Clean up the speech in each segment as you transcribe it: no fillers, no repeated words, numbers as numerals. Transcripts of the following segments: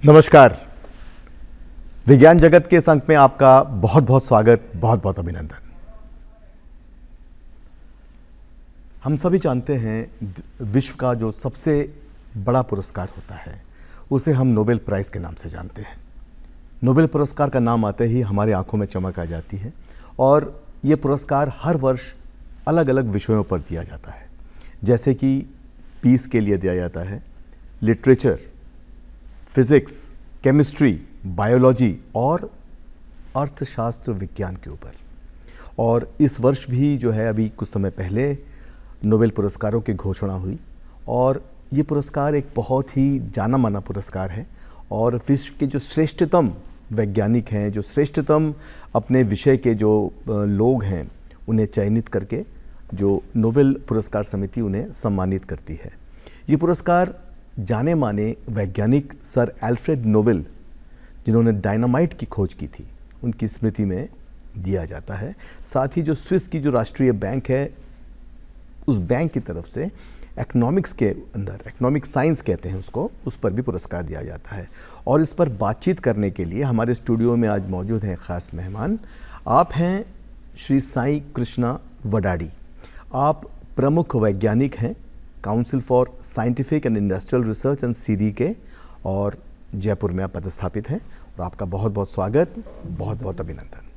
नमस्कार। विज्ञान जगत के इस अंक में आपका बहुत बहुत स्वागत, बहुत बहुत अभिनंदन। हम सभी जानते हैं विश्व का जो सबसे बड़ा पुरस्कार होता है उसे हम नोबेल प्राइज़ के नाम से जानते हैं। नोबेल पुरस्कार का नाम आते ही हमारी आंखों में चमक आ जाती है और ये पुरस्कार हर वर्ष अलग अलग विषयों पर दिया जाता है, जैसे कि पीस के लिए दिया जाता है, लिटरेचर, फिजिक्स, केमिस्ट्री, बायोलॉजी और अर्थशास्त्र विज्ञान के ऊपर। और इस वर्ष भी जो है अभी कुछ समय पहले नोबेल पुरस्कारों की घोषणा हुई और ये पुरस्कार एक बहुत ही जाना माना पुरस्कार है और विश्व के जो श्रेष्ठतम वैज्ञानिक हैं, जो श्रेष्ठतम अपने विषय के जो लोग हैं, उन्हें चयनित करके जो नोबेल पुरस्कार समिति उन्हें सम्मानित करती है। ये पुरस्कार जाने माने वैज्ञानिक सर एल्फ्रेड नोबेल, जिन्होंने डायनामाइट की खोज की थी, उनकी स्मृति में दिया जाता है। साथ ही जो स्विस की जो राष्ट्रीय बैंक है, उस बैंक की तरफ से इकोनॉमिक्स के अंदर, इकोनॉमिक साइंस कहते हैं उसको, उस पर भी पुरस्कार दिया जाता है। और इस पर बातचीत करने के लिए हमारे स्टूडियो में आज मौजूद हैं ख़ास मेहमान। आप हैं श्री साई कृष्णा वडाडी। आप प्रमुख वैज्ञानिक हैं council for scientific and industrial research and CD के, और जयपुर में आप पदस्थापित हैं। और आपका बहुत बहुत स्वागत, बहुत बहुत अभिनंदन।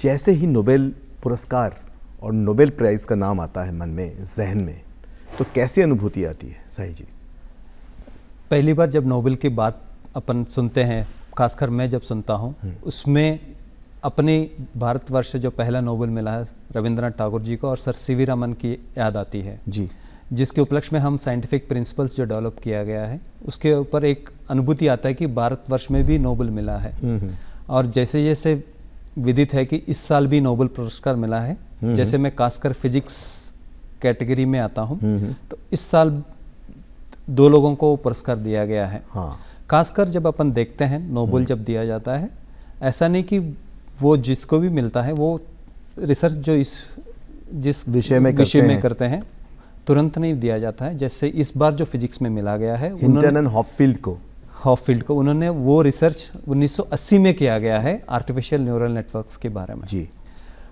जैसे ही नोबेल पुरस्कार और नोबेल प्राइज़ का नाम आता है मन में, जहन में, तो कैसी अनुभूति आती है साई जी? पहली बार जब नोबेल की बात अपन सुनते हैं, खासकर मैं जब सुनता हूँ, उसमें अपने भारतवर्ष से जो पहला नोबेल मिला है रविंद्रनाथ टैगोर जी को और सर सीवी रमन की याद आती है जी, जिसके उपलक्ष्य में हम साइंटिफिक प्रिंसिपल्स जो डेवलप किया गया है उसके ऊपर एक अनुभूति आता है कि भारतवर्ष में भी नोबेल मिला है। और जैसे जैसे विदित है कि इस साल भी नोबेल पुरस्कार मिला है, जैसे मैं खासकर फिजिक्स कैटेगरी में आता हूँ, तो इस साल 2 लोगों को पुरस्कार दिया गया है। हाँ। खासकर जब अपन देखते हैं नोबेल जब दिया जाता है, ऐसा नहीं कि वो जिसको भी मिलता है वो रिसर्च जो जिस विषय में करते हैं तुरंत नहीं दिया जाता है। जैसे इस बार जो फिजिक्स में मिला गया है हिंटन एंड हॉपफील्ड को उन्होंने वो रिसर्च 1980 में किया गया है आर्टिफिशियल न्यूरल नेटवर्क्स के बारे में जी।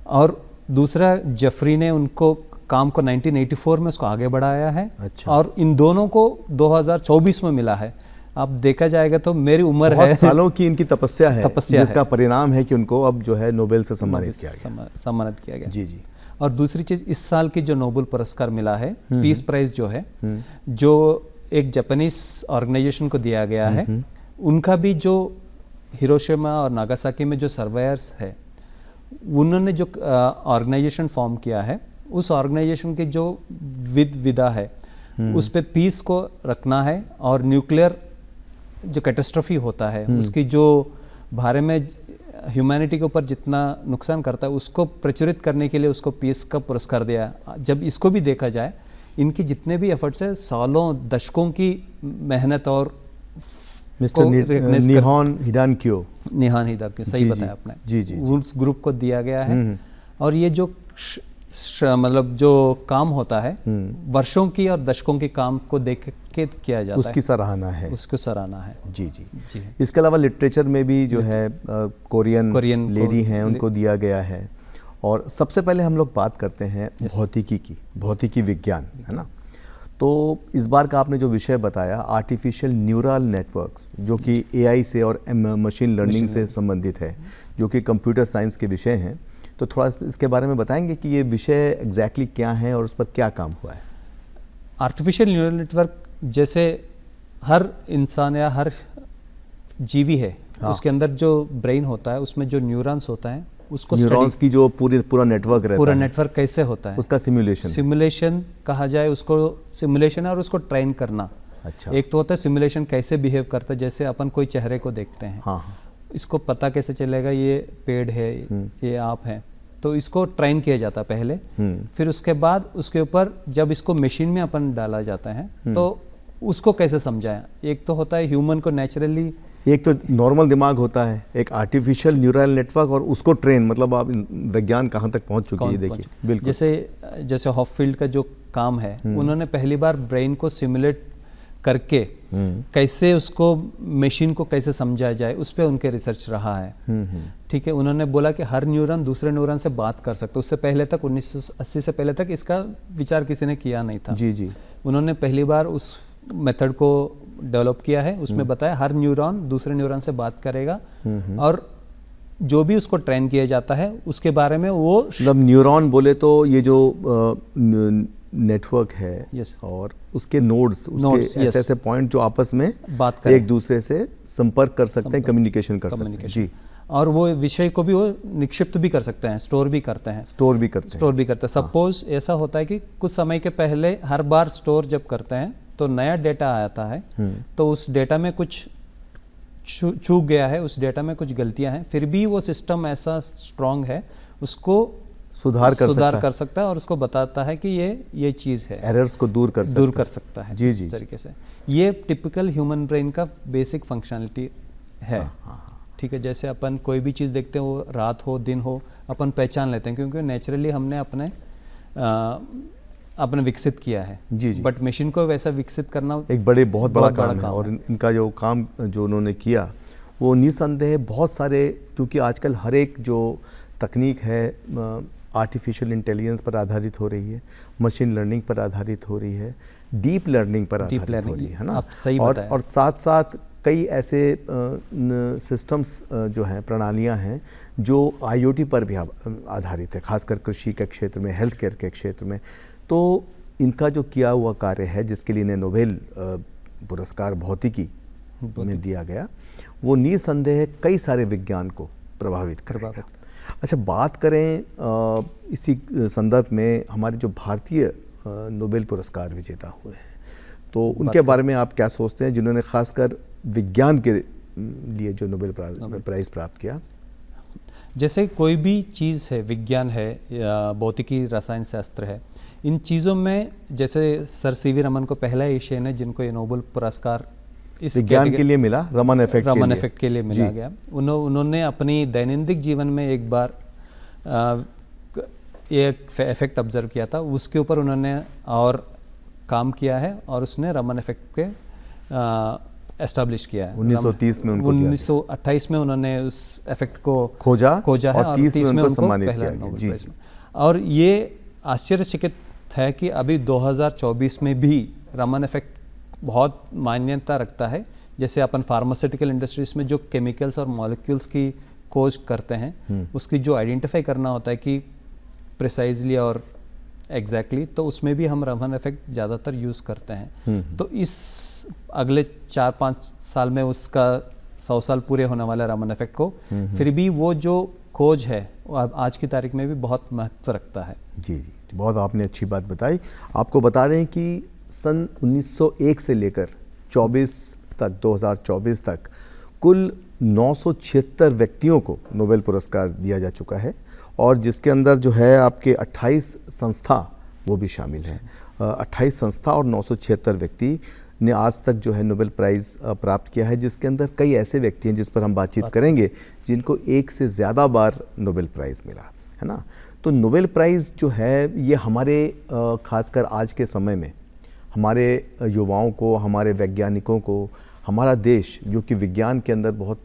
और दूसरा जेफरी ने उनको काम को 1984 में उसको आगे बढ़ाया है। अच्छा। और इन दोनों को 2024 में मिला है। अब देखा जाएगा तो मेरी उम्र है, सालों की इनकी तपस्या है जिसका परिणाम है कि उनको अब जो है नोबेल से सम्मानित किया गया। जी जी। और दूसरी चीज, इस साल की जो नोबेल पुरस्कार मिला है, पीस प्राइज जो है, जो एक जापानीज ऑर्गेनाइजेशन को दिया गया है, उनका भी जो हिरोशिमा और नागासाकी में जो सर्वायर्स है, उन्होंने जो ऑर्गेनाइजेशन फॉर्म किया है, उस ऑर्गेनाइजेशन की जो विधा है उस पे पीस को रखना है और न्यूक्लियर जो कैटास्ट्रोफी होता है उसकी जो बारे में ह्यूमैनिटी के ऊपर जितना नुकसान करता है उसको प्रचुरित करने के लिए उसको पीस का पुरस्कार दिया। जब इसको भी देखा जाए, इनकी जितने भी एफर्ट्स है, सालों दशकों की मेहनत और मिस्टर निहान हिडानक्यो, सही बताया आपने, जी जी, उस ग्रुप को दिया गया है। और ये जो मतलब जो काम होता है वर्षों की और दशकों के काम को देख के किया जाता है, उसकी सराहना है, उसको सराहना है। जी जी जी। इसके अलावा लिटरेचर में भी जो है कोरियन लेडी हैं, उनको दिया गया है। और सबसे पहले हम लोग बात करते हैं भौतिकी की, भौतिकी विज्ञान, है ना। तो इस बार का आपने जो विषय बताया आर्टिफिशियल न्यूरल नेटवर्क्स, जो कि एआई से और मशीन लर्निंग से संबंधित है, जो कि कंप्यूटर साइंस के विषय हैं, तो थोड़ा इसके बारे में बताएंगे कि ये विषय एग्जैक्टली क्या है और उस पर क्या काम हुआ है? आर्टिफिशियल न्यूरल नेटवर्क जैसे हर इंसान या हर जीवी है, उसके अंदर जो ब्रेन होता है उसमें जो न्यूरॉन्स होता है, उसको न्यूरॉन्स की जो पूरा नेटवर्क रहता है, पूरा नेटवर्क कैसे होता है, उसका सिमुलेशन कहा जाए, उसको सिमुलेशन और उसको ट्रेन करना। अच्छा। एक तो होता है सिमुलेशन कैसे बिहेव करता है, जैसे अपन कोई चेहरे को देखते हैं, हाँ, इसको पता कैसे चलेगा ये पेड़ है, ये आप है, तो इसको ट्रेन किया जाता पहले। फिर उसके बाद उसके ऊपर जब इसको मशीन में अपन डाला जाता है तो उसको कैसे समझाया। एक तो होता है ह्यूमन को नेचुरली, एक तो नॉर्मल दिमाग होता है, एक आर्टिफिशियल न्यूरल नेटवर्क, और उसको ट्रेन, मतलब आप विज्ञान कहाँ तक पहुँच चुकी है देखिए। बिल्कुल जैसे हॉपफील्ड का जो काम है, उन्होंने पहली बार ब्रेन को सिमुलेट करके कैसे उसको मशीन को कैसे समझा जाए, उस पर उनके रिसर्च रहा है। ठीक है, उन्होंने बोला कि हर न्यूरॉन दूसरे न्यूरॉन से बात कर सकता है। उससे पहले तक 1980 से पहले तक इसका विचार किसी ने किया नहीं था। जी जी। उन्होंने पहली बार उस मेथड को डेवलप किया है। उसमें बताया हर न्यूरॉन दूसरे न्यूरॉन से बात करेगा और जो भी उसको ट्रेन किया जाता है उसके बारे में वो मतलब न्यूरॉन बोले तो ये जो नेटवर्क है Yes. और उसके नोड्स, उसके yes. ऐसे पॉइंट जो आपस में बात करें, एक दूसरे से संपर्क कर सकते हैं, कम्युनिकेशन कर सकते हैं। जी, और वो विषय को भी वो निक्षिप्त भी कर सकते हैं, स्टोर भी करते हैं। स्टोर भी करते हैं। सपोज ऐसा होता है कि कुछ समय के पहले हर बार स्टोर जब करते हैं तो नया डेटा आता है, तो उस डेटा में कुछ चूक गया है, उस डेटा में कुछ गलतियां हैं, फिर भी वो सिस्टम ऐसा स्ट्रांग है, उसको सुधार कर सकता है और उसको बताता है कि ये चीज़ है, एरर्स को दूर कर सकता है। जी जी, इस तरीके से ये टिपिकल ह्यूमन ब्रेन का बेसिक फंक्शनलिटी है। ठीक है, जैसे अपन कोई भी चीज़ देखते हैं, वो रात हो दिन हो, अपन पहचान लेते हैं क्योंकि नेचुरली हमने अपने विकसित किया है। जी जी। बट मशीन को वैसा विकसित करना एक बहुत बड़ा काम है। और इनका जो काम जो उन्होंने किया वो निसंदेह बहुत सारे, क्योंकि आजकल हर एक जो तकनीक है आर्टिफिशियल इंटेलिजेंस पर आधारित हो रही है, मशीन लर्निंग पर आधारित हो रही है, डीप लर्निंग पर आधारित हो रही है ना। आप सही बताया। और साथ साथ कई ऐसे सिस्टम्स जो हैं, प्रणालियां हैं जो आईओटी पर भी आधारित है, खासकर कृषि के क्षेत्र में, हेल्थ केयर के क्षेत्र में। तो इनका जो किया हुआ कार्य है, जिसके लिए इन्हें नोबेल पुरस्कार भौतिकी में दिया गया, वो निसंदेह कई सारे विज्ञान को प्रभावित करेगा। अच्छा, बात करें इसी संदर्भ में हमारे जो भारतीय नोबेल पुरस्कार विजेता हुए हैं, तो उनके बारे में आप क्या सोचते हैं, जिन्होंने खासकर विज्ञान के लिए जो नोबेल प्राइज़ प्राप्त किया? जैसे कोई भी चीज़ है, विज्ञान है या भौतिकी, रसायन शास्त्र है, इन चीज़ों में जैसे सर सीवी रमन को पहला एशियन है जिनको ये नोबेल पुरस्कार इस विज्ञान के लिए मिला, रमन इफेक्ट के लिए मिला गया। उन्होंने अपनी दैनंदिन जीवन में एक बार एक इफेक्ट ऑब्जर्व किया था, उसके ऊपर उन्होंने और काम किया है और उसने रमन इफेक्ट के एस्टैब्लिश किया है। 1930 में 1928 में उन्होंने उस इफेक्ट को खोजा है और 30 में उनको सम्मानित किया गया। जी। और ये आश्चर्यचकित है कि अभी 2024 में भी रमन इफेक्ट बहुत मान्यता रखता है। जैसे अपन फार्मास्यूटिकल इंडस्ट्रीज में जो केमिकल्स और मॉलिक्यूल्स की खोज करते हैं, उसकी जो आइडेंटिफाई करना होता है कि प्रिसाइजली और एग्जैक्टली, तो उसमें भी हम रमन इफेक्ट ज़्यादातर यूज़ करते हैं। तो इस अगले 4-5 साल में उसका 100 साल पूरे होने वाला रमन इफेक्ट को, फिर भी वो जो खोज है वो आज की तारीख में भी बहुत महत्व रखता है। जी जी, बहुत आपने अच्छी बात बताई। आपको बता दें कि सन 1901 से लेकर 2024 तक कुल 976 व्यक्तियों को नोबेल पुरस्कार दिया जा चुका है, और जिसके अंदर जो है आपके 28 संस्था वो भी शामिल हैं। 28 संस्था और 976 व्यक्ति ने आज तक जो है नोबेल प्राइज़ प्राप्त किया है, जिसके अंदर कई ऐसे व्यक्ति हैं जिस पर हम बातचीत करेंगे जिनको एक से ज़्यादा बार नोबेल प्राइज़ मिला है ना। तो नोबेल प्राइज़ जो है ये हमारे खासकर आज के समय में हमारे युवाओं को, हमारे वैज्ञानिकों को, हमारा देश जो कि विज्ञान के अंदर बहुत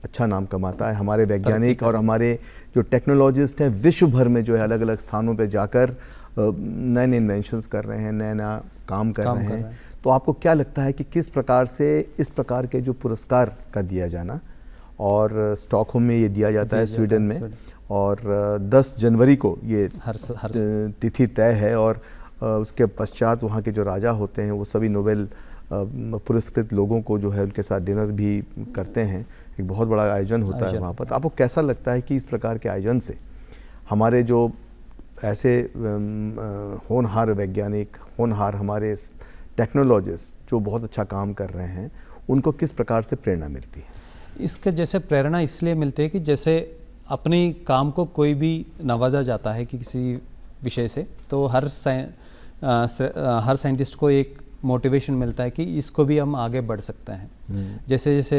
अच्छा नाम कमाता है, हमारे वैज्ञानिक और हमारे जो टेक्नोलॉजिस्ट हैं विश्व भर में जो है अलग अलग स्थानों पे जाकर नए नए इन्वेंशंस कर रहे हैं, नया नया काम कर रहे हैं। तो आपको क्या लगता है कि किस प्रकार से इस प्रकार के जो पुरस्कार का दिया जाना, और स्टॉकहोम में ये दिया जाता है स्वीडन में, और 10 जनवरी को ये तिथि तय है, और उसके पश्चात वहाँ के जो राजा होते हैं वो सभी नोबेल पुरस्कृत लोगों को जो है उनके साथ डिनर भी करते हैं, एक बहुत बड़ा आयोजन होता है वहाँ पर। तो आपको कैसा लगता है कि इस प्रकार के आयोजन से हमारे जो ऐसे होनहार वैज्ञानिक, होनहार हमारे टेक्नोलॉजिस्ट जो बहुत अच्छा काम कर रहे हैं, उनको किस प्रकार से प्रेरणा मिलती है? इसके जैसे प्रेरणा इसलिए मिलती है कि जैसे अपनी काम को कोई भी नवाजा जाता है कि किसी विषय से, तो हर साइंटिस्ट को एक मोटिवेशन मिलता है कि इसको भी हम आगे बढ़ सकते हैं। जैसे जैसे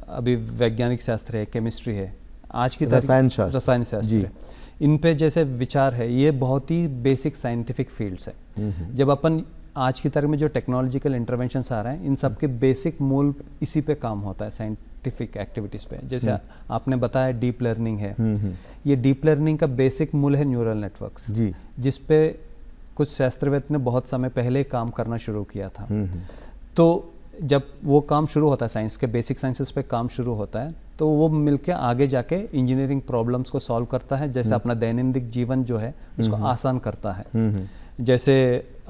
अभी वैज्ञानिक शास्त्र है, केमिस्ट्री है, आज की रसायन शास्त्र है, इन पे जैसे विचार है, ये बहुत ही बेसिक साइंटिफिक फील्ड्स है। जब अपन आज की तारीख में जो टेक्नोलॉजिकल इंटरवेंशंस आ रहे हैं, इन सब के बेसिक मूल इसी पे काम होता है, साइंटिफिक एक्टिविटीज़ पे। जैसे आपने बताया डीप लर्निंग है, ये डीप लर्निंग का बेसिक मूल है न्यूरल नेटवर्क्स, जी, जिस पे कुछ शास्त्रवेद ने बहुत समय पहले काम करना शुरू किया था। तो जब वो काम शुरू होता है, साइंस के बेसिक साइंसेस पे काम शुरू होता है, तो वो मिलके आगे जाके इंजीनियरिंग प्रॉब्लम्स को सॉल्व करता है, जैसे अपना दैनंदिन जीवन जो है उसको आसान करता है। जैसे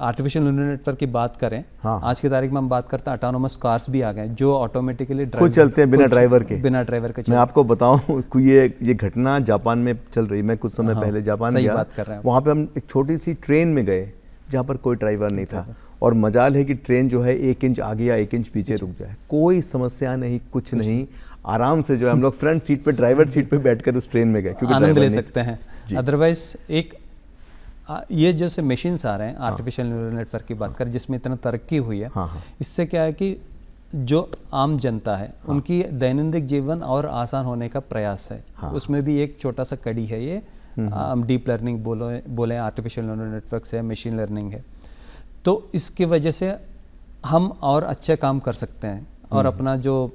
आर्टिफिशियल न्यूरल नेटवर्क की बात करें, हाँ, आज की तारीख में हम बात करते हैं ऑटोनोमस कार्स भी आ गए जो ऑटोमेटिकली खुद चलते हैं बिना ड्राइवर के। मैं आपको बताऊं, ये घटना जापान में चल रही। मैं कुछ समय पहले जापान गया, वहाँ पे हम एक छोटी सी ट्रेन में गए जहाँ पर कोई ड्राइवर नहीं था, और मजाल है कि ट्रेन जो है 1 इंच आगे या 1 इंच पीछे रुक जाए, कोई समस्या नहीं, कुछ नहीं, आराम से जो है हम लोग फ्रंट सीट पे, ड्राइवर सीट पे बैठकर उस ट्रेन में गए, क्योंकि आनंद ले सकते हैं। अदरवाइज ये जैसे मशीन्स आ रहे हैं, आर्टिफिशियल न्यूरल नेटवर्क की बात करें, जिसमें इतना तरक्की हुई है, इससे क्या है कि जो आम जनता है उनकी दैनंदिन जीवन और आसान होने का प्रयास है। उसमें भी एक छोटा सा कड़ी है ये, हम डीप लर्निंग बोले, आर्टिफिशियल न्यूरल नेटवर्क है, मशीन लर्निंग है। तो इसकी वजह से हम और अच्छे काम कर सकते हैं और अपना जो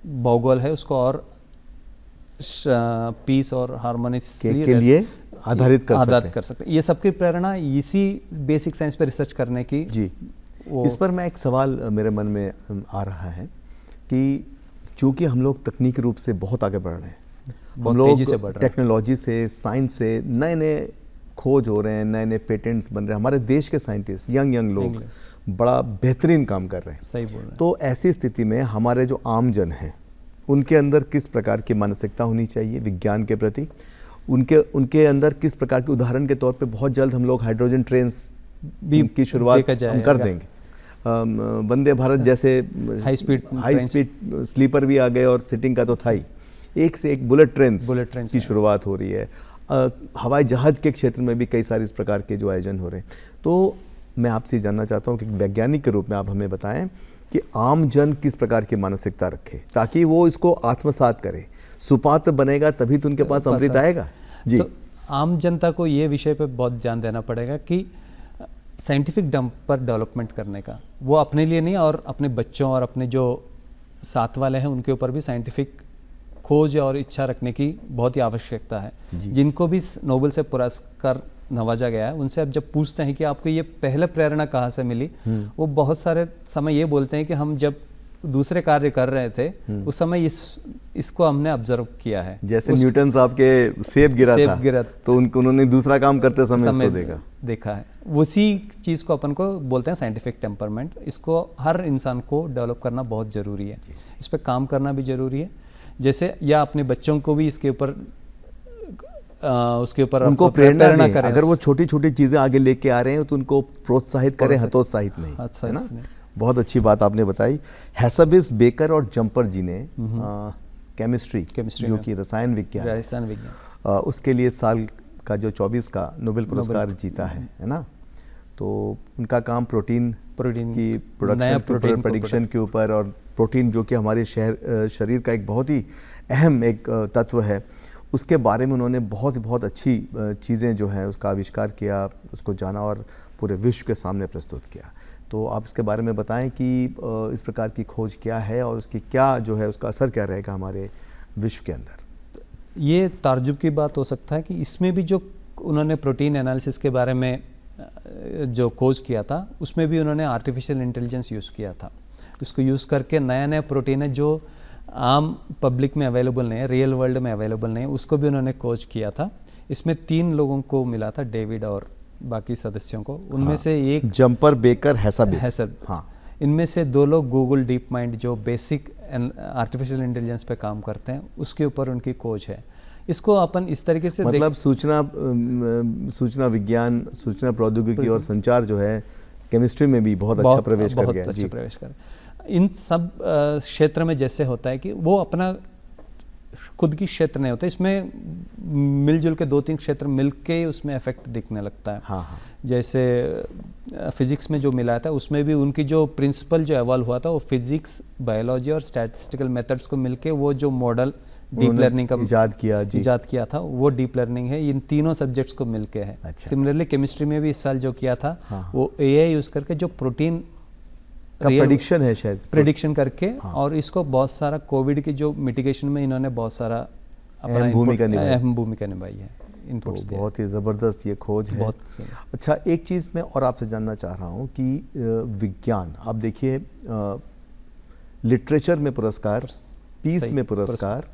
भौगोल है उसको और पीस और हार्मोनियस के लिए आधारित कर सकते हैं। ये सबकी प्रेरणा इसी बेसिक साइंस पर रिसर्च करने की। जी, इस पर मैं एक सवाल मेरे मन में आ रहा है कि चूंकि हम लोग तकनीकी रूप से बहुत आगे बढ़ रहे हैं, हम लोग टेक्नोलॉजी से, साइंस से नए नए खोज हो रहे हैं, नए नए पेटेंट्स बन रहे हैं, हमारे देश के साइंटिस्ट यंग लोग बड़ा बेहतरीन काम कर रहे हैं। सही बोल रहे हैं। तो ऐसी स्थिति में हमारे जो आम जन हैं उनके अंदर किस प्रकार की मानसिकता होनी चाहिए विज्ञान के प्रति, उनके अंदर किस प्रकार के, उदाहरण के तौर पे बहुत जल्द हम लोग हाइड्रोजन ट्रेन्स की शुरुआत हम कर देंगे, वंदे भारत जैसे हाई स्पीड स्लीपर भी आ गए, और सिटिंग का तो था ही, एक से एक बुलेट ट्रेन की शुरुआत हो रही है। हवाई जहाज के क्षेत्र में भी कई सारे इस प्रकार के जो आयोजन हो रहे हैं। तो मैं आपसे जानना चाहता हूँ कि वैज्ञानिक के रूप में आप हमें बताएं कि आम जन किस प्रकार की मानसिकता रखे ताकि वो इसको आत्मसात करे, सुपात्र बनेगा तभी तो उनके पास अमृत आएगा। जी, तो आम जनता को ये विषय पे बहुत ध्यान देना पड़ेगा कि साइंटिफिक डंप पर डेवलपमेंट करने का, वो अपने लिए नहीं और अपने बच्चों और अपने जो साथ वाले हैं उनके ऊपर भी साइंटिफिक खोज और इच्छा रखने की बहुत ही आवश्यकता है। जिनको भी नोबेल से पुरस्कार नवाजा गया है, उनसे आप जब पूछते हैं कि आपको ये पहले प्रेरणा कहाँ से मिली, वो बहुत सारे समय ये बोलते हैं कि हम जब दूसरे कार्य कर रहे थे उस समय इसको हमने ऑब्जर्व किया है। जैसे न्यूटन साहब के सेब गिरा तो उन्होंने दूसरा काम करते समय इसको देखा है। उसी चीज़ को अपन को बोलते हैं साइंटिफिक टेम्परमेंट। इसको हर इंसान को डेवलप करना बहुत ज़रूरी है, इस पर काम करना भी ज़रूरी है। जैसे या अपने बच्चों को भी इसके ऊपर उनको प्रेरणा करें। अगर वो छोटी छोटी चीज़ें आगे लेके आ रहे हैं तो उनको प्रोत्साहित करें, हतोत्साहित नहीं, है ना। बहुत अच्छी बात आपने बताई। हैसाबिस, बेकर और जंपर जी ने केमिस्ट्री जो कि रसायन विज्ञान उसके लिए साल का जो 24 का नोबेल पुरस्कार जीता है ना। तो उनका काम प्रोटीन की प्रोडक्शन के ऊपर, और प्रोटीन जो कि हमारे शरीर का एक बहुत ही अहम एक तत्व है, उसके बारे में उन्होंने बहुत अच्छी चीज़ें जो हैं उसका आविष्कार किया, उसको जाना और पूरे विश्व के सामने प्रस्तुत किया। तो आप इसके बारे में बताएं कि इस प्रकार की खोज क्या है और उसकी क्या जो है उसका असर क्या रहेगा हमारे विश्व के अंदर। ये ताज्जुब की बात हो सकता है कि इसमें भी जो उन्होंने प्रोटीन एनालिसिस के बारे में जो खोज किया था उसमें भी उन्होंने आर्टिफिशियल इंटेलिजेंस यूज़ किया था। उसको यूज़ करके नया प्रोटीन है जो आम पब्लिक में अवेलेबल नहीं है, रियल वर्ल्ड में अवेलेबल नहीं है, उसको भी उन्होंने खोज किया था। इसमें 3 लोगों को मिला था, डेविड और बाकी सदस्यों को। उनमें से एक जंपर, बेकर, हैसाबिस। इनमें से 2 लोग गूगल डीप माइंड जो बेसिक आर्टिफिशियल इंटेलिजेंस पे काम करते हैं उसके ऊपर उनकी खोज है। इसको अपन इस तरीके से मतलब सूचना विज्ञान, सूचना प्रौद्योगिकी और संचार जो है केमिस्ट्री में भी बहुत अच्छा प्रवेश कर गया। इन सब क्षेत्र में जैसे होता है कि वो अपना खुद की क्षेत्र नहीं होता, इसमें मिलजुल के 2-3 क्षेत्र मिलके उसमें इफेक्ट दिखने लगता है। जैसे फिजिक्स में जो मिला था उसमें भी उनकी जो प्रिंसिपल जो एवॉल्व हुआ था वो फिजिक्स, बायोलॉजी और स्टैटिस्टिकल मेथड्स को मिलके वो जो मॉडल डीप उन्होंने लर्निंग का इजाद किया था, वो डीप लर्निंग है। इन तीनों सब्जेक्ट्स को मिलके है। अच्छा। सिमिलरली केमिस्ट्री में भी इस साल जो किया था, हाँ। वो AI यूज़ करके जो प्रोटीन का प्रेडिक्शन है शायद, प्रेडिक्शन करके, हाँ। और इसको बहुत सारा कोविड की जो मिटिगेशन में इन्होंने बहुत सारा अपना अहम भूमिका निभाई है। इनपुट्स तो बहुत ही ज़बरदस्त ये खोज है। बहुत। अच्छा, एक चीज़ मैं और आपसे जानना चाह रहा हूँ कि विज्ञान, आप देखिए लिटरेचर में पुरस्कार, पीस में पुरस्कार,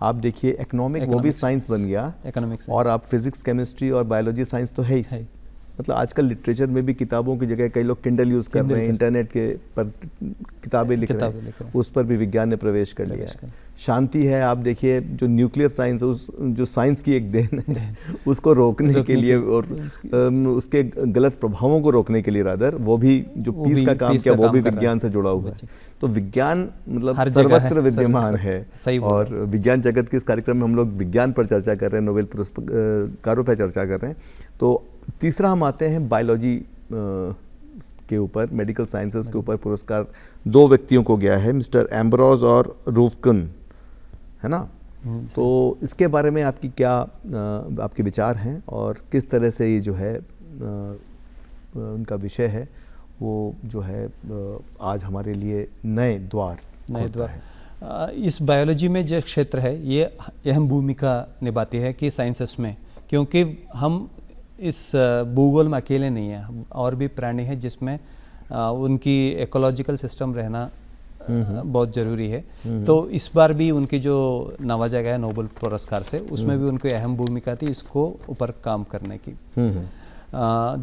आप देखिए इकोनॉमिक, वो भी साइंस बन गया, इकोनॉमिक्स, और आप फिजिक्स, केमिस्ट्री और बायोलॉजी साइंस तो है ही। मतलब आजकल लिटरेचर में भी किताबों की जगह कई लोग किंडल यूज़ कर रहे हैं, इंटरनेट के पर किताबें लिख रहे हैं, उस पर भी विज्ञान ने प्रवेश कर लिया है। शांति है, आप देखिए जो न्यूक्लियर साइंस, जो साइंस की एक देन है, उसको रोकने के लिए और उसके गलत प्रभावों को रोकने के लिए रादर, वो भी जो पीस का काम किया, वो भी विज्ञान से जुड़ा हुआ है। तो विज्ञान मतलब सर्वत्र विद्यमान है। और विज्ञान जगत के इस कार्यक्रम में हम लोग विज्ञान पर चर्चा कर रहे हैं, नोबेल पुरस्कारों पर चर्चा कर रहे हैं। तो तीसरा हम आते हैं बायोलॉजी के ऊपर, मेडिकल साइंसेस के ऊपर पुरस्कार 2 व्यक्तियों को गया है, मिस्टर एम्ब्रोज और रूफकन, है ना। तो इसके बारे में आपकी क्या आपके विचार हैं, और किस तरह से ये जो है उनका विषय है, वो जो है आज हमारे लिए नए द्वार है। इस बायोलॉजी में जो क्षेत्र है, ये अहम भूमिका निभाती है कि साइंसेस में, क्योंकि हम इस भूगोल में अकेले नहीं हैं, और भी प्राणी हैं जिसमें उनकी इकोलॉजिकल सिस्टम रहना बहुत ज़रूरी है। तो इस बार भी उनकी जो नवाजा गया नोबेल पुरस्कार से, उसमें भी उनकी अहम भूमिका थी इसको ऊपर काम करने की।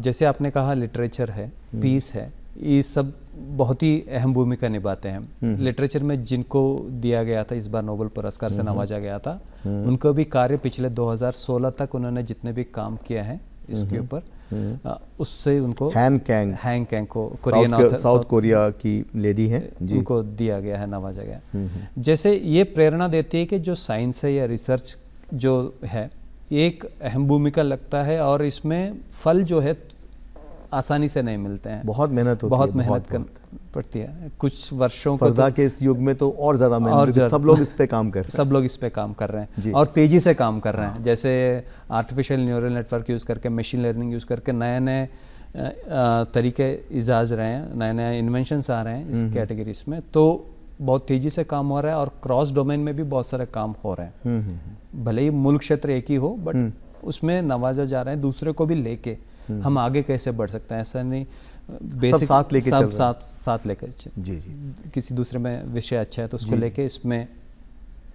जैसे आपने कहा लिटरेचर है, पीस है, ये सब बहुत ही अहम भूमिका निभाते हैं। लिटरेचर में जिनको दिया गया था, इस बार नोबेल पुरस्कार से नवाजा गया था, उनको भी कार्य पिछले 2016 तक उन्होंने जितने भी काम किया है इसके ऊपर, उससे उनको हैंग कैंग को कोरियन ऑथर, साउथ कोरिया की लेडी है जी, उनको दिया गया है, नवाजा गया। जैसे ये प्रेरणा देती है कि जो साइंस है या रिसर्च जो है, एक अहम भूमिका लगता है, और इसमें फल जो है आसानी से नहीं मिलते हैं, बहुत मेहनत होती है, बहुत मेहनत पड़ती है। कुछ वर्षों स्पर्धा के इस युग में तो और ज़्यादा मेहनत, सब लोग इस पे काम कर रहे हैं, सब लोग इस पे काम कर रहे हैं और तेज़ी से काम कर रहे हैं। जैसे आर्टिफिशियल न्यूरल नेटवर्क यूज़ करके, मशीन लर्निंग यूज़ करके नए नए तरीके इजाज रहे हैं, नए नए इन्वेंशंस आ रहे हैं इस कैटेगरीज में, तो बहुत तेज़ी से काम हो रहा है, और क्रॉस डोमेन में भी बहुत सारे काम हो रहे हैं। भले ही मूल क्षेत्र एक ही हो, बट उसमें नवाजा जा रहे हैं, दूसरे को भी लेके हम आगे कैसे बढ़ सकते हैं, ऐसा नहीं बेसिक साथ लेके चल रहे हैं, साथ लेकर जी जी। किसी दूसरे में विषय अच्छा है तो उसको लेके इसमें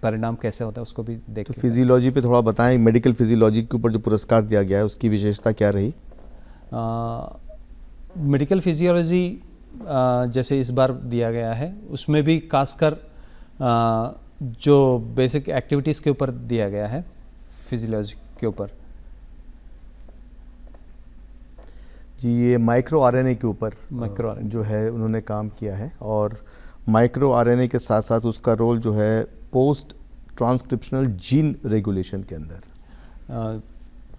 परिणाम कैसे होता है उसको भी देख। तो फिजियोलॉजी पे थोड़ा बताएं, मेडिकल फिजियोलॉजी के ऊपर जो पुरस्कार दिया गया है उसकी विशेषता क्या रही? मेडिकल फिजियोलॉजी जैसे इस बार दिया गया है, उसमें भी खासकर जो बेसिक एक्टिविटीज़ के ऊपर दिया गया है, फिजियोलॉजी के ऊपर जी। ये माइक्रो आरएनए के ऊपर जो है उन्होंने काम किया है, और माइक्रो आरएनए के साथ साथ उसका रोल जो है पोस्ट ट्रांसक्रिप्शनल जीन रेगुलेशन के अंदर।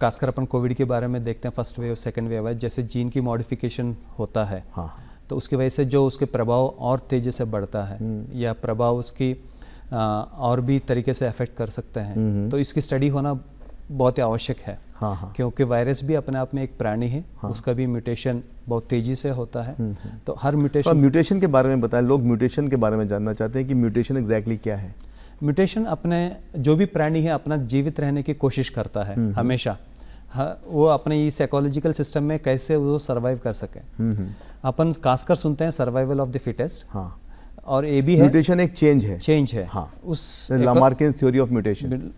खासकर अपन कोविड के बारे में देखते हैं, फर्स्ट वेव सेकंड वेव है, जैसे जीन की मॉडिफिकेशन होता है, हाँ, तो उसकी वजह से जो उसके प्रभाव और तेज़ी से बढ़ता है, या प्रभाव उसकी और भी तरीके से अफेक्ट कर सकते हैं, तो इसकी स्टडी होना बहुत ही आवश्यक है। हाँ हाँ। क्योंकि वायरस भी अपने आप में एक प्राणी है, हाँ। उसका भी म्यूटेशन बहुत तेजी से होता है, तो हर म्यूटेशन के बारे में बताएं, लोग म्यूटेशन के बारे में जानना चाहते हैं कि म्यूटेशन एग्जैक्टली क्या है। म्यूटेशन अपने जो भी प्राणी है अपना जीवित रहने की कोशिश करता है हमेशा, वो अपने ये साइकोलॉजिकल सिस्टम में कैसे वो सर्वाइव कर सके। अपन खासकर सुनते हैं सर्वाइवल ऑफ द फिटेस्ट, हाँ, और ये भी है म्यूटेशन एक चेंज है, हाँ, उस लामार्किन्स थ्योरी ऑफ म्यूटेशन,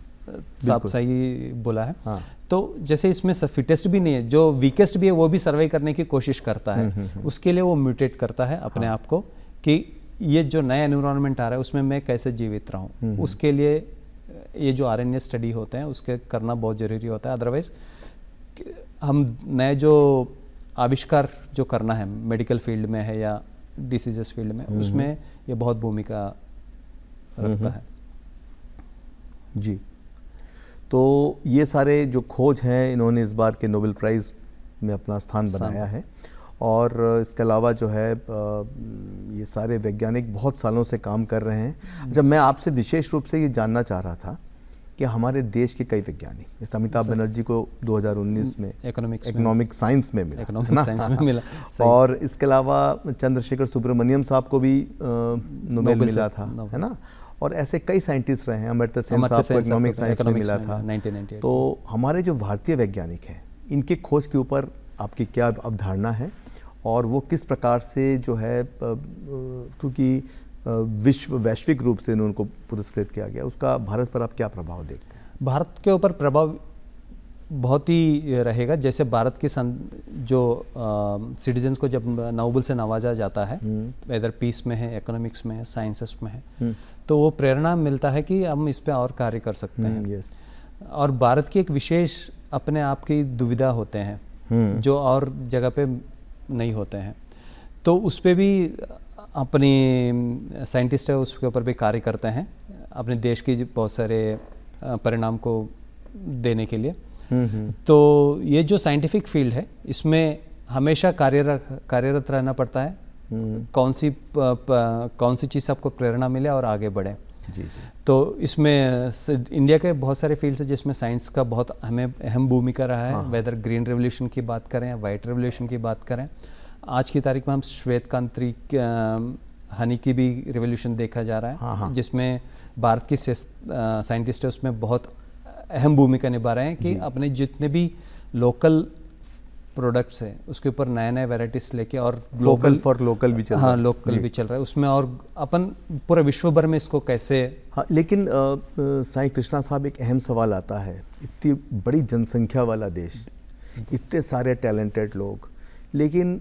साहब सही बोला है। हाँ। तो जैसे इसमें फिटेस्ट भी नहीं है, जो वीकेस्ट भी है वो भी सर्वाइव करने की कोशिश करता है, उसके लिए वो म्यूटेट करता है अपने आप को कि ये जो नया एनवायरनमेंट आ रहा है उसमें मैं कैसे जीवित रहूं। उसके लिए ये जो आरएनए स्टडी होते हैं उसके करना बहुत ज़रूरी होता है, अदरवाइज हम नए जो आविष्कार जो करना है मेडिकल फील्ड में है या डिसीजेस फील्ड में, उसमें ये बहुत भूमिका रखता है जी। तो ये सारे जो खोज हैं, इन्होंने इस बार के नोबेल प्राइज़ में अपना स्थान बनाया है, और इसके अलावा जो है ये सारे वैज्ञानिक बहुत सालों से काम कर रहे हैं। जब मैं आपसे विशेष रूप से ये जानना चाह रहा था कि हमारे देश के कई वैज्ञानिक, जैसे अमिताभ बनर्जी को 2019 में इकोनॉमिक साइंस में मिला, और इसके अलावा चंद्रशेखर सुब्रमण्यम साहब को भी नोबेल मिला था, है ना। और ऐसे कई साइंटिस्ट रहे हैं, अमर्त्य सेन साहब को इकोनॉमिक साइंस में मिला था। 1998। तो हमारे जो भारतीय वैज्ञानिक हैं, इनके खोज के ऊपर आपकी क्या अवधारणा है, और वो किस प्रकार से जो है, क्योंकि वैश्विक रूप से उनको पुरस्कृत किया गया, उसका भारत पर आप क्या प्रभाव देखते हैं? भारत के ऊपर प्रभाव बहुत ही रहेगा। जैसे भारत के जो सिटीजन्स को जब नोबेल से नवाजा जाता है, वेदर पीस में है, इकोनॉमिक्स में है, साइंसेस में है, तो वो प्रेरणा मिलता है कि हम इस पे और कार्य कर सकते हैं। और भारत की एक विशेष अपने आप की दुविधा होते हैं जो और जगह पे नहीं होते हैं, तो उस पे भी अपनी साइंटिस्ट है उसके ऊपर भी कार्य करते हैं अपने देश की बहुत सारे परिणाम को देने के लिए। तो ये जो साइंटिफिक फील्ड है, इसमें हमेशा कार्यरत रहना पड़ता है। कौन सी चीज़ आपको प्रेरणा मिले और आगे बढ़े। जी। तो इसमें इंडिया के बहुत सारे फील्ड्स हैं जिसमें साइंस का बहुत हमें अहम भूमिका रहा है। वेदर ग्रीन रेवोल्यूशन की बात करें या वाइट रेवोल्यूशन की बात करें, आज की तारीख में हम श्वेत क्रांति हनी की भी रेवोल्यूशन देखा जा रहा है, जिसमें भारत की साइंटिस्ट है उसमें बहुत अहम भूमिका निभा रहे हैं कि अपने जितने भी लोकल प्रोडक्ट्स है उसके ऊपर नए नए वैराइटीज लेके, और लोकल फॉर लोकल भी चल रहा है। हाँ, लोकल भी चल रहा है उसमें, और अपन पूरे विश्व भर में इसको कैसे। हाँ, लेकिन साईं कृष्णा साहब, एक अहम सवाल आता है, इतनी बड़ी जनसंख्या वाला देश, इतने सारे टैलेंटेड लोग, लेकिन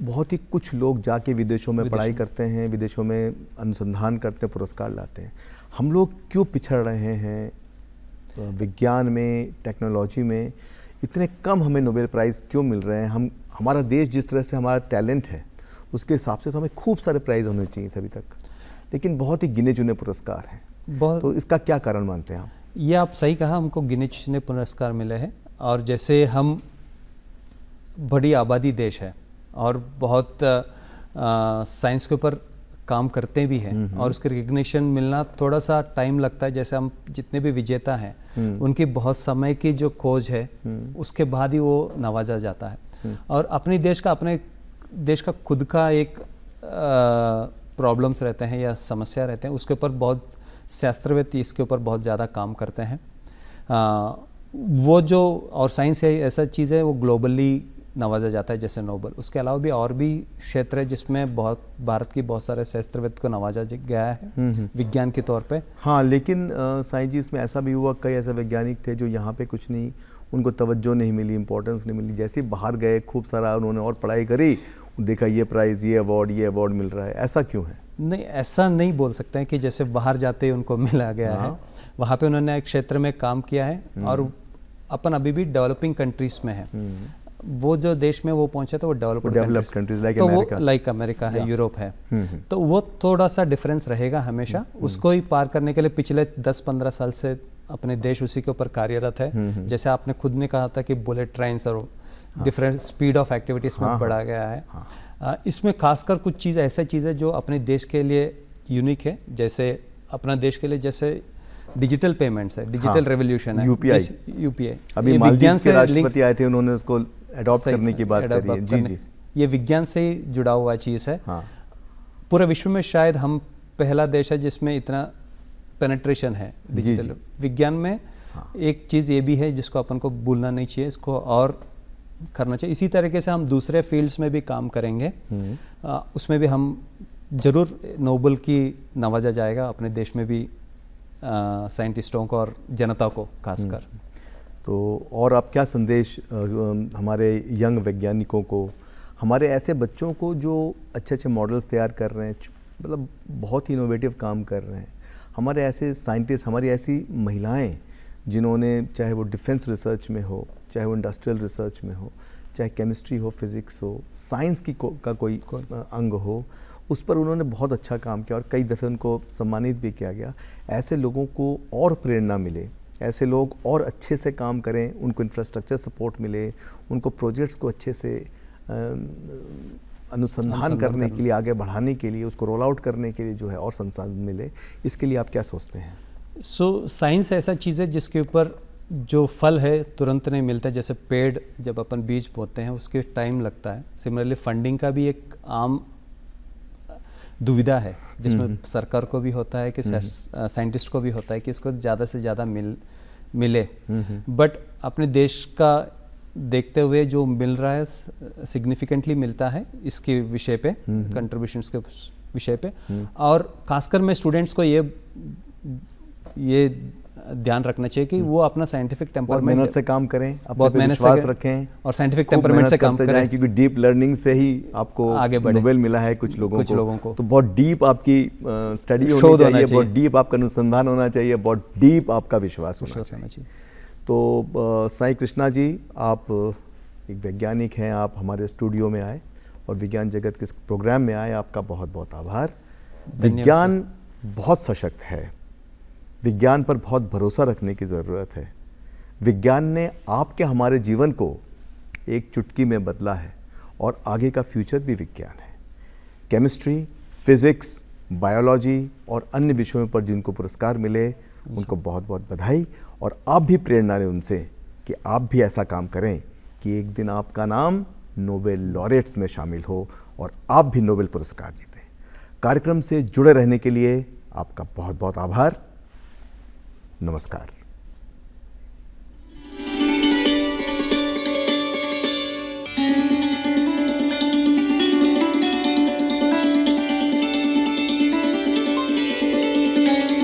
बहुत ही कुछ लोग जाके विदेशों में पढ़ाई करते हैं, विदेशों में अनुसंधान करते हैं, पुरस्कार लाते हैं। हम लोग क्यों पिछड़ रहे हैं विज्ञान में, टेक्नोलॉजी में? इतने कम हमें नोबेल प्राइज़ क्यों मिल रहे हैं? हमारा देश जिस तरह से हमारा टैलेंट है उसके हिसाब से तो हमें खूब सारे प्राइज़ होने चाहिए थे अभी तक, लेकिन बहुत ही गिने चुने पुरस्कार हैं। तो इसका क्या कारण मानते हैं आप? ये आप सही कहा, हमको गिने चुने पुरस्कार मिले हैं, और जैसे हम बड़ी आबादी देश है और बहुत साइंस के ऊपर काम करते भी हैं, और उसके रिकग्निशन मिलना थोड़ा सा टाइम लगता है। जैसे हम जितने भी विजेता हैं उनकी बहुत समय की जो खोज है उसके बाद ही वो नवाजा जाता है। और अपने देश का खुद का एक प्रॉब्लम्स रहते हैं या समस्या रहते हैं, उसके ऊपर बहुत शास्त्रवेत्त इसके ऊपर बहुत ज़्यादा काम करते हैं। वो जो और साइंस है ऐसा चीज़ है वो ग्लोबली नवाजा जाता है जैसे नोबेल। उसके अलावा भी और भी क्षेत्र है जिसमें बहुत भारत की बहुत सारे शास्त्रवेत्त को नवाजा गया है विज्ञान के तौर पे। हाँ, लेकिन साईं जी इसमें ऐसा भी हुआ, कई ऐसे वैज्ञानिक थे जो यहाँ पे कुछ नहीं, उनको तवज्जो नहीं मिली, इंपॉर्टेंस नहीं मिली। जैसे बाहर गए, खूब सारा उन्होंने और पढ़ाई करी, देखा ये प्राइज़, ये अवार्ड मिल रहा है। ऐसा क्यों है? नहीं, ऐसा नहीं बोल सकते हैं कि जैसे बाहर जाते ही उनको मिला गया है। वहाँ पे उन्होंने एक क्षेत्र में काम किया है, और अपन अभी भी डेवलपिंग कंट्रीज में है। वो जो देश में वो पहुंचे तो वो डेवलप्ड कंट्रीज लाइक अमेरिका है, यूरोप है, तो वो थोड़ा सा डिफरेंस रहेगा हमेशा। उसको ही पार करने के लिए पिछले 10-15 साल से अपने देश उसी के ऊपर कार्यरत है। जैसे आपने खुद ने कहा था कि बुलेट ट्रेन्स और डिफरेंट स्पीड ऑफ एक्टिविटीज में बढ़ा गया है। इसमें खासकर कुछ चीज़ ऐसा चीज़ है जो अपने देश के लिए यूनिक है। जैसे अपना देश के लिए जैसे डिजिटल पेमेंट्स है, डिजिटल रेवोल्यूशन है, यूपीआई। अभी मालदीव के राष्ट्रपति आए थे, उन्होंने उसको अडॉप्ट करने की बात करी है। जी। ये विज्ञान से ही जुड़ा हुआ चीज़ है। पूरे विश्व में शायद हम पहला देश है जिसमें इतना पेनिट्रेशन है डिजिटल विज्ञान में। एक चीज़ ये भी है जिसको अपन को भूलना नहीं चाहिए, इसको और करना चाहिए। इसी तरीके से हम दूसरे फील्ड्स में भी काम करेंगे, उसमें भी हम जरूर नोबेल की नवाजा जाएगा अपने देश में भी साइंटिस्टों को और जनता को खासकर। तो और आप क्या संदेश हमारे यंग वैज्ञानिकों को, हमारे ऐसे बच्चों को जो अच्छे अच्छे मॉडल्स तैयार कर रहे हैं, मतलब बहुत ही इनोवेटिव काम कर रहे हैं, हमारे ऐसे साइंटिस्ट, हमारी ऐसी महिलाएं जिन्होंने, चाहे वो डिफेंस रिसर्च में हो, चाहे वो इंडस्ट्रियल रिसर्च में हो, चाहे केमिस्ट्री हो, फिज़िक्स हो, साइंस की का कोई अंग हो, उस पर उन्होंने बहुत अच्छा काम किया और कई दफ़े उनको सम्मानित भी किया गया। ऐसे लोगों को और प्रेरणा मिले, ऐसे लोग और अच्छे से काम करें, उनको इंफ्रास्ट्रक्चर सपोर्ट मिले, उनको प्रोजेक्ट्स को अच्छे से अनुसंधान करने के लिए, आगे बढ़ाने के लिए, उसको रोल आउट करने के लिए जो है और संसाधन मिले, इसके लिए आप क्या सोचते हैं? साइंस ऐसा चीज़ है जिसके ऊपर जो फल है तुरंत नहीं मिलता है। जैसे पेड़ जब अपन बीज बोते हैं उसके टाइम लगता है, सिमिलरली फंडिंग का भी एक आम दुविधा है जिसमें सरकार को भी होता है कि साइंटिस्ट को भी होता है कि इसको ज़्यादा से ज़्यादा मिले। बट अपने देश का देखते हुए जो मिल रहा है सिग्निफिकेंटली मिलता है इसके विषय पे, कंट्रीब्यूशंस के विषय पे। और खासकर मैं स्टूडेंट्स को ये ध्यान रखना चाहिए कि वो अपना साइंटिफिक टेम्परमेंट मेहनत से काम करें, बहुत मेहनत से विश्वास रखें और साइंटिफिक टेम्परमेंट से काम करें, क्योंकि डीप लर्निंग से ही आपको आगे बढ़े। नोबेल मिला है कुछ लोगों को। तो बहुत डीप आपकी स्टडी होनी शोध होना चाहिए, चाहिए। बहुत डीप आपका अनुसंधान होना चाहिए, बहुत डीप आपका विश्वास होना चाहिए। तो साईं कृष्णा जी, आप एक वैज्ञानिक हैं, आप हमारे स्टूडियो में आए और विज्ञान जगत के इस प्रोग्राम में आए, आपका बहुत बहुत आभार। विज्ञान बहुत सशक्त है, विज्ञान पर बहुत भरोसा रखने की ज़रूरत है। विज्ञान ने आपके हमारे जीवन को एक चुटकी में बदला है और आगे का फ्यूचर भी विज्ञान है। केमिस्ट्री, फिज़िक्स, बायोलॉजी और अन्य विषयों पर जिनको पुरस्कार मिले उनको बहुत बहुत बधाई। और आप भी प्रेरणा लें उनसे कि आप भी ऐसा काम करें कि एक दिन आपका नाम नोबेल लॉरेट्स में शामिल हो और आप भी नोबेल पुरस्कार जीतें। कार्यक्रम से जुड़े रहने के लिए आपका बहुत बहुत आभार। नमस्कार।